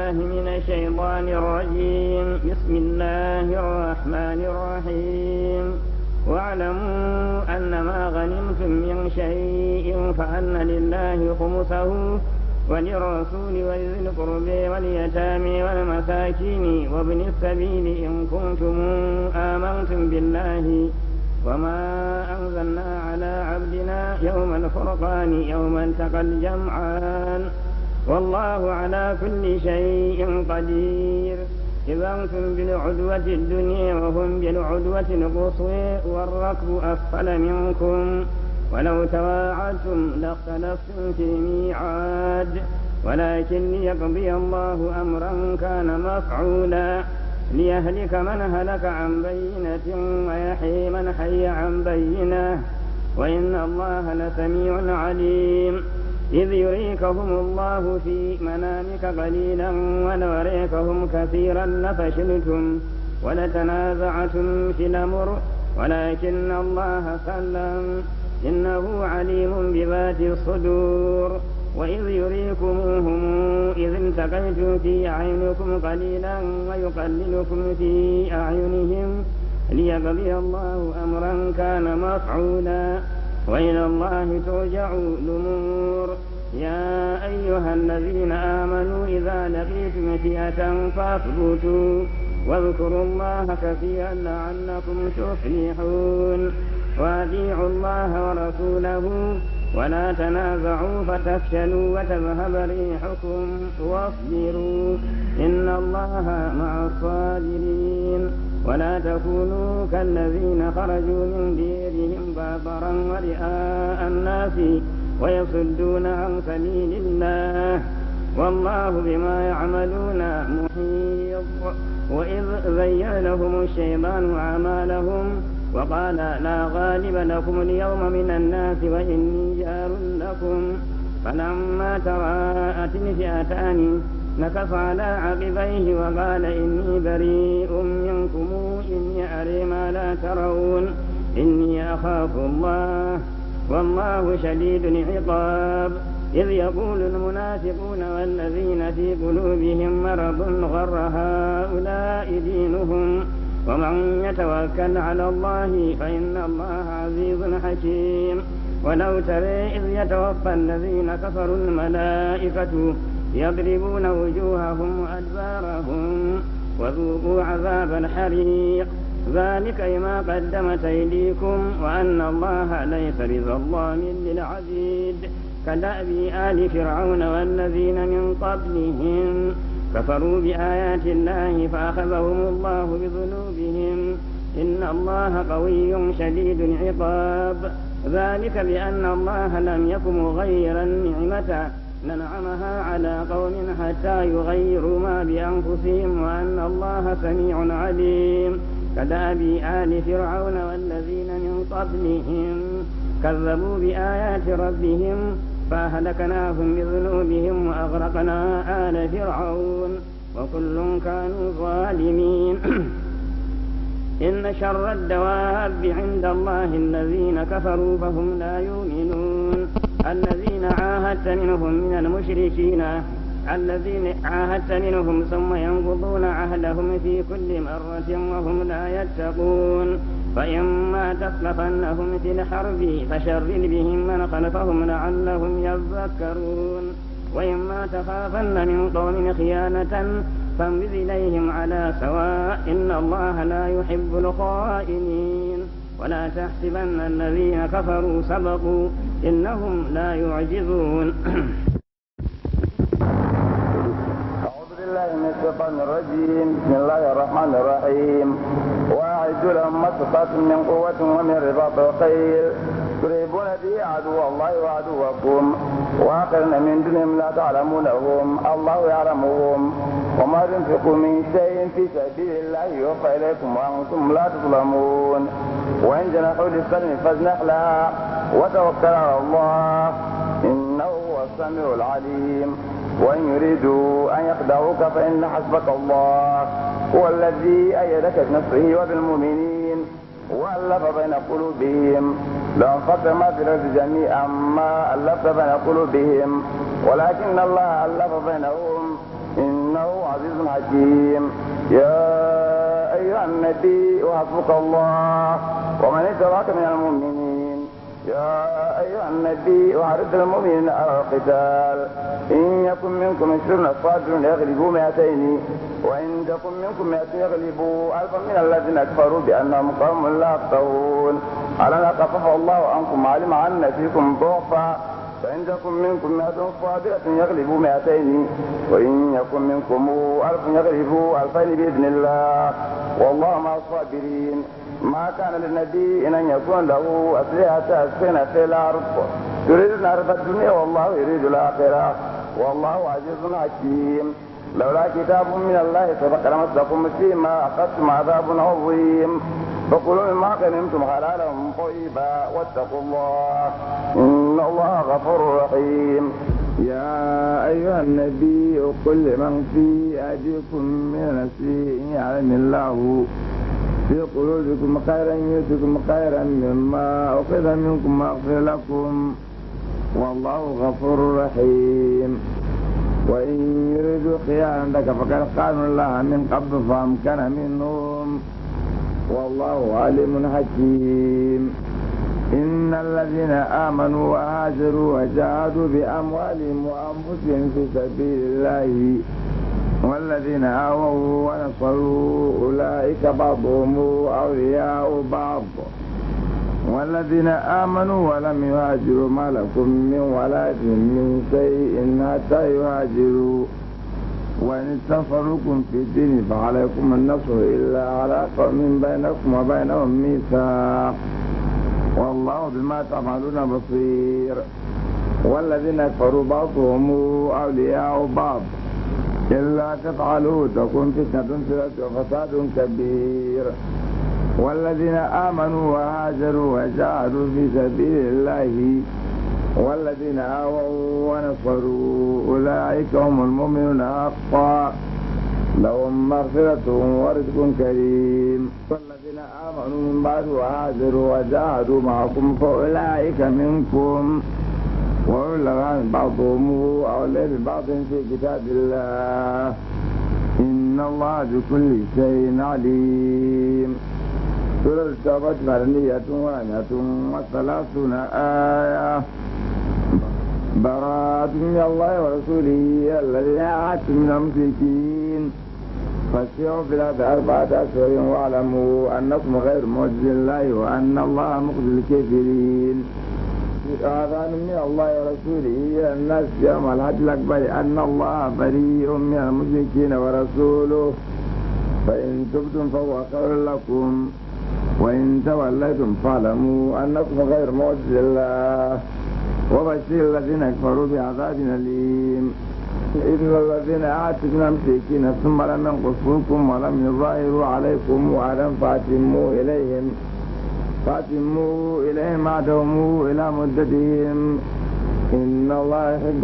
بالله من الشيطان الرجيم. بسم الله الرحمن الرحيم. واعلموا أنما غنمتم من شيء فأن لله خمسه وللرسول ولذي القرب واليتامى والمساكين وابن السبيل إن كنتم آمنتم بالله وما أنزلنا على عبدنا يوم الفرقان يوم التقى الجمعان والله على كل شيء قدير. إذا أنتم بالعدوة الدنيا وهم بالعدوة القصوى والركب أسفل منكم ولو تواعدتم لاختلفتم في الميعاد ولكن ليقضي الله أمرا كان مفعولا ليهلك من هلك عن بينة ويحيي من حي عن بينة وإن الله لسميع عليم. إذ يريكهم الله في منامك قليلا وليريكهم كثيرا لفشلتم ولتنازعتم في الأمر ولكن الله سلم إنه عليم بذات الصدور. وإذ يريكموهم إذ التقيتم في أعينكم قليلا ويقللكم في أعينهم ليقضي الله أمرا كان مفعولا وإلى الله ترجع الأمور. يا أيها الذين آمنوا إذا لقيتم فئة فاثبتوا واذكروا الله كثيرا لعلكم تفلحون. وأطيعوا الله ورسوله ولا تنازعوا فتفشلوا وتذهب ريحكم واصبروا إن الله مع الصابرين. ولا تكونوا كالذين خرجوا من ديرهم بطرا ورئاء الناس ويصدون عن سبيل الله والله بما يعملون محيط. وإذ زين لهم الشيطان أعمالهم وقال لا غالب لكم اليوم من الناس وإني جار لكم فلما تراءت الفئتان نكص على عقبيه وقال إني بريء منكم إني أرى ما لا ترون إني أخاف الله والله شديد العقاب. إذ يقول المنافقون والذين في قلوبهم مرض غر هؤلاء دينهم ومن يتوكل على الله فإن الله عزيز حكيم. ولو ترى إذ يتوفى الذين كفروا الملائكة يضربون وجوههم وأدبارهم وذوقوا عذاب الحريق ذلك ما قدمت أيديكم وأن الله ليس بظلام للعبيد. كدأب آل فرعون والذين من قبلهم كفروا بآيات الله فأخذهم الله بذنوبهم إن الله قوي شديد العقاب. ذلك بأن الله لم يكن مغيرا نعمة ننعمها على قوم حتى يغيروا ما بأنفسهم وأن الله سميع عليم. كدأب آل فرعون والذين من قبلهم كذبوا بآيات ربهم فأهلكناهم بذنوبهم وأغرقنا آل فرعون وكل كانوا ظالمين. إن شر الدواب عند الله الذين كفروا فهم لا يؤمنون. الذين عاهدت منهم من المشركين الذين عاهدت منهم ثم ينقضون عهدهم في كل مرة وهم لا يتقون. فإما تثقفنهم في الحرب فشرد بهم من خلفهم لعلهم يذكرون. وإما تخافن من قوم خيانة فانبذ إليهم على سواء إن الله لا يحب الخائنين. ولا تحسبن الذين كفروا سبقوا إنهم لا يعجزون. أعوذ بالله من الشيطان الرجيم. بسم الله الرحمن الرحيم. وأعدوا لهم ما استطعتم من قوة ومن رباط الخيل ترهبون به عدو الله وعدوكم وآخرين من دونهم لا تعلمونهم الله يعلمهم وما تنفقوا من شيء في سبيل الله يوفى إليكم وأنتم لا تظلمون. وإن جنحوا للسلم فاجنح لها وتوكل على الله إنه هو السميع العليم. وإن يريدوا أن يخدعوك فإن حسبك الله هو الذي أيدك بنصره وبالمؤمنين وألف بين قلوبهم لو أنفقت ما في الأرض جميعا ما ألفت بين قلوبهم ولكن الله ألف بينهم إن إنه عزيز حكيم. يا أيها النبي حسبك الله ومن اتبعك من المؤمنين. يا أيها النبي أعرض المؤمنين على القتال. إن يكن منكم 20 صابرون يغلبوا 200 وإن تكن منكم 100 يغلبوا 1000 من الذين كفروا بأنهم قوم لا يفقهون. ألا خفف الله عنكم علم أن فيكم ضعفا فإن تكن منكم 100 صابرة يغلبوا 200 وإن يكن منكم 1000 يغلبوا 2000 بإذن الله والله مع الصابرين. ما كان للنبي أن يكون له أسلحة أسفين في الأرض يريد الأرض الدنيا والله يريد الآخرة والله عزيز حكيم. لولا كتاب من الله سبق لمسكم فيما أخذتم عذاب عظيم. فكلوا مما غنمتم حلالا طيبا واتقوا الله إن الله غفور رحيم. يا أيها النبي قل لمن في أيديكم من نسي يعلم الله في قلوبكم خيرا يؤتكم خيرا مما أخذ منكم ويغفر لكم والله غفور رحيم. وإن يريدوا خيانتك فقد خانوا الله من قبل فأمكن منهم والله عليم حكيم. إن الذين آمنوا وهاجروا وجاهدوا بأموالهم وأنفسهم في سبيل الله والذين آووا ونصروا أولئك بعضهم أولياء بعض والذين آمنوا ولم يهاجروا ما لكم من ولايتهم من شيء حتى يهاجروا وإن استنصروكم في الدين فعليكم النصر إلا على قوم بينكم وبينهم ميثاق والله بما تعملون بصير. والذين كفروا بعضهم أولياء بعض إلا تفعلوا تكن فتنة في الأرض وفساد كبير. والذين آمنوا وهاجروا وجاهدوا في سبيل الله والذين آووا ونصروا أولئك هم المؤمنون حقا لهم مغفرة ورزق كريم. والذين آمنوا من بعد وهاجروا وجاهدوا معكم فأولئك منكم وأولى العلم بعضهم أولى ببعض في كتاب الله إن الله بكل شيء عليم. سورة التوبة مدنية 130 آية. براءة من الله ورسوله الذين عاهدتم من المشركين فسيروا في الأرض 4 أشهر واعلموا أنكم غير معجز الله وأن الله مخزي الكافرين. آذان من الله ورسوله إلى الناس يوم الحج الأكبر أن الله بريء من المشركين ورسوله فإن تبتم فهو خير لكم وإن توليتم فاعلموا أنكم غير معجز الله وبشر الذين كفروا بعذاب أليم. إن الذين عاهدتم من المشركين ثم لم ينقصوكم ولم يظاهروا عليكم وألم فأتموا إليهم عهدهم إلى مدتهم إن الله يحب